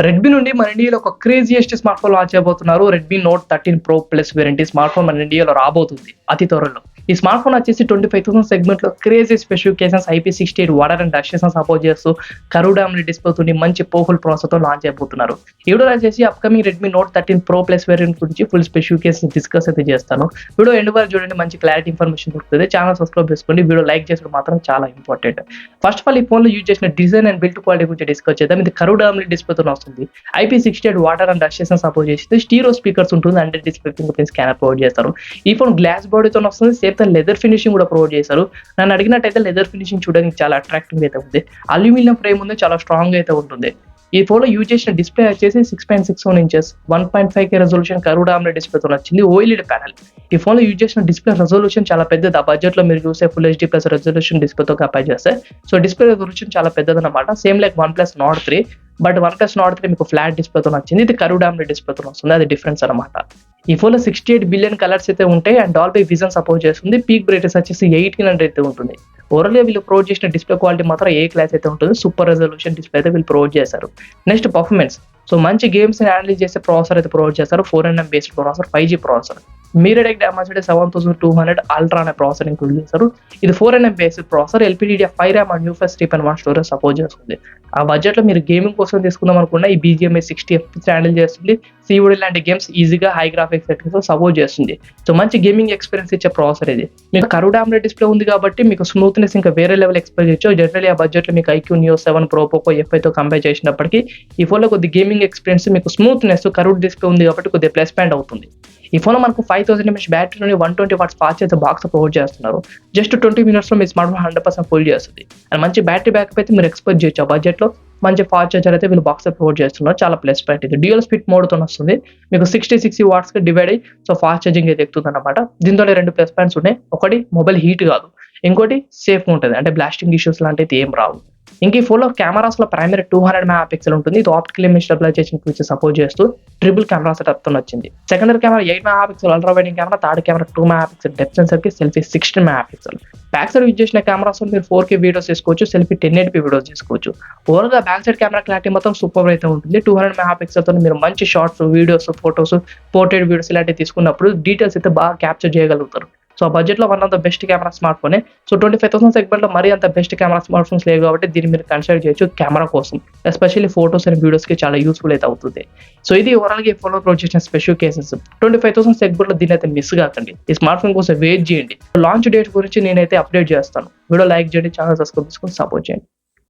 Redmi నుండి మన ఇండియాలో ఒక క్రేజియెస్ట్ స్మార్ట్ ఫోన్ లాంచ్ చేయబోతున్నారు. Redmi note 13 pro plus variant smart phone మన ఇండియాలో రాబోతుంది అతి త్వరలో. ఈ స్మార్ట్ ఫోన్ వచ్చేసి 25,000 సెగ్మెంట్ లో crazy specifications IP68 water and డస్టేషన్ సపోర్ట్ చేస్తూ కర్వ్డ్ AMOLED డిస్ప్లే తోని మంచి పవర్ఫుల్ ప్రాసెసర్ తో లాంచ్ చేయబోతున్నారు. ఈ వీడియోలో వచ్చేసి upcoming Redmi note 13 pro plus variant గురించి ఫుల్ స్పెసిఫికేషన్స్ డిస్కస్ అయితే చేస్తాను. వీడియో ఎండ్ వరకు చూడండి, మంచి క్లారిటీ ఇన్ఫర్మేషన్ దొరుకుతుంది. ఛానల్ సబ్స్క్రైబ్ చేసుకోండి, వీడియో లైక్ చేయడం మాత్రం చాలా ఇంపార్టెంట్. ఫస్ట్ ఆఫ్ ఆల్ ఈ ఫోన్ లో యూజ్ చేసిన డిజైన్ అండ్ బిల్డ్ క్వాలిటీ గురించి డిస్కస్ చేద్దాం. ఇది కర్వ్డ్ AMOLED డిస్ప్లే తో వస్తుంది. IP68 వాటర్ అండ్ డస్టేషన్ సపోర్ట్ చేస్తుంది. స్టీరియో స్పీకర్స్ ఉంటుంది, under display finger print scanner provide చేస్తారు. ఈ ఫోన్ గ్లాస్ బాడీతో వస్తుంది, సేమ్ టైం లెదర్ ఫినిషింగ్ కూడా ప్రొవైడ్ చేశారు. నన్ను అడిగినట్టయితే లెదర్ ఫినిషింగ్ చూడడానికి చాలా అట్రాక్టివ్ అయితే ఉంది. అల్యూమినియం ఫ్రేమ్ ఉంది, చాలా స్ట్రాంగ్ అయితే ఉంటుంది. ఈ ఫోన్ లో యూజ్ చేసిన డిస్ప్లే వచ్చేసి 6.61 inches 1.5K resolution curved AMOLED display తో వచ్చింది. OLED panel. ఈ ఫోన్ లో యూజ్ చేసిన డిస్ప్లే రెజల్యూషన్ చాలా పెద్దది. ఆ బడ్జెట్ లో మీరు చూసే full HD plus resolution display తో కంపేర్ చేస్తే సో డిస్ప్లే రెజల్యూషన్ చాలా పెద్దది అనమాట. Same like OnePlus Nord 3, but OnePlus Nord 3 మీకు ఫ్లాట్ డిస్ప్లే తో వచ్చింది. ఇది కర్వ్డ్ AMOLED డిస్ప్లే తో వస్తుంది, అది డిఫరెన్స్ అనమాట. ఈ ఫోన్ లో 68 బిలియన్ కలర్స్ అయితే ఉంటాయి అండ్ డాల్బీ విజన్ సపోర్ట్ చేస్తుంది. పీక్ బ్రైట్నెస్ వచ్చేసి 1800 అయితే ఉంటుంది. ఓవరాల్ గా వీళ్ళు ప్రొవైడ్ చేసిన డిస్ప్లే క్వాలిటీ మాత్రం ఏ క్లాస్ అయితే ఉంటుంది. సూపర్ రెజల్యూషన్ డిస్ప్లే అయితే వీళ్ళు ప్రొవైడ్ చేశారు. Next performance. సో మంచి గేమ్స్ ని హ్యాండిల్ చేసే ప్రాసెసర్ అయితే ప్రొవైడ్ చేస్తారు. 4nm based processor, 5G processor. MediaTek Dimensity 7200 ultra అనే ప్రాసెసర్ ఇంక్లూడ్ చేశారు. ఇది 4nm based processor, LPDDR5 RAM and UFS 3.1 storage support చేస్తుంది. ఆ బడ్జెట్ లో మీరు గేమింగ్ కోసం తీసుకుందాం అనుకున్న ఈ BGMI 60 FPS హ్యాండిల్ చేస్తుంది. COD లాంటి గేమ్స్ ఈజీగా హై గ్రాఫిక్స్ సెట్టింగ్స్ సపోర్ట్ చేస్తుంది. సో మంచి గేమింగ్ ఎక్స్పీరియన్స్ ఇచ్చే ప్రాసెసర్ ఇది. మీకు కర్వ్డ్ AMOLED డిస్ప్లే ఉంది కాబట్టి మీకు స్మూత్నెస్ ఇంకా వేరే లెవెల్ ఎక్స్పెక్ట్ చేయొచ్చు. జనరల్లీ ఆ బడ్జెట్ లో మీకు IQ Neo 7 Pro Poco F5 తో కంపేర్ చేసినప్పటికీ ఈ ఫోన్ లో కొద్ది గేమింగ్ ఎక్స్పీరియన్స్, మీకు స్మూత్నెస్ కర్వ్డ్ డిస్ప్లే ఉంది కాబట్టి కొద్దిగా ప్లస్ పాయింట్ అవుతుంది. ఈ ఫోన్ లో మనకు 5000 mAh బ్యాటరీ నుండి 120 watts fast charge box provide చేస్తున్నారు. జస్ట్ 20 minutes లో మీ స్మార్ట్ ఫోన్ 100% ఫుల్ చేస్తుంది. అండ్ మంచి బ్యాటరీ బ్యాకప్ అయితే మీరు ఎక్స్పెక్ట్ చేయొచ్చు. ఆ బడ్జెట్ లో మంచి ఫాస్ట్ ఛార్జర్ అయితే వీళ్ళు బాక్స్ ప్రొవైడ్ చేస్తున్నారు. చాలా ప్లస్ పాయింట్ ఇది. డ్యూయల్ స్పీడ్ మోడ్ తో వస్తుంది. మీకు 60 watts కి డివైడ్ అయ్యి సో ఫాస్ట్ ఛార్జింగ్ అయితే ఎక్కుతుంది అనమాట. దీంతో 2 ప్లస్ పాయింట్స్ ఉన్నాయి. ఒకటి మొబైల్ హీట్ కాదు, ఇంకోటి సేఫ్ ఉంటుంది, అంటే బ్లాస్టింగ్ ఇష్యూస్ లాంటివి ఏం రావు. ఇంక ఈ ఫోన్ లో కెమెరాస్ లో ప్రైమరీ 200 మెగాపిక్సెల్ ఉంటుంది. ఇది optical image stabilization feature support చేస్తూ ట్రిపుల్ కెమెరా సెటప్ తో వచ్చింది. సెకండరీ కెమెరా 8 మెగాపిక్సెల్ అల్ట్రా వైడింగ్ camera, third camera 2 megapixel depth sensor కి, selfie 16 megapixel. Back side use చేసిన కెమెరాస్ మీరు 4K వీడియోస్ చేసుకోవచ్చు, సెల్ఫీ 1080p వీడియోస్ చేసుకోవచ్చు. ఓవరాల్ గా బ్యాక్ సైడ్ కెమెరా క్లారిటీ మొత్తం సూపర్ అయితే ఉంటుంది. 200 మెగాపిక్సెల్ తో మీరు మంచి shorts, videos, photos, portrait videos ఇలాంటివి తీసుకున్నప్పుడు డీటెయిల్స్ అయితే బాగా క్యాప్చర్ చేయగలుగుతారు. సో ఆ బడ్జెట్ లో one of the best camera smart ఫోనే. సో 25,000 సెగ్మెంట్ లో మరీ అంత బెస్ట్ కెమెరా స్మార్ట్ ఫోన్స్ లేవు కాబట్టి దీన్ని మీరు కన్సిడర్ చేయొచ్చు కెమెరా కోసం. ఎస్పెషల్లీ ఫోటోస్ అండ్ వీడియోస్ కి చాలా యూస్ఫుల్ అయితే అవుతుంది. సో ఇది ఓవరాల్ గా ఈ ఫోన్ లో ప్రొవైడ్ చేసిన స్పెసిఫికేషన్స్. 25,000 సెగ్మెంట్ లో దీన్ని అయితే మిస్ కాకండి. ఈ స్మార్ట్ ఫోన్ కోసం వెయిట్ చేయండి. లాంచ్ డేట్ గురించి నేనైతే అప్డేట్ చేస్తాను. వీడియో లైక్ చేయండి, ఛానల్ సబ్స్క్రైబ్ చేసుకొని సపోర్ట్ చేయండి.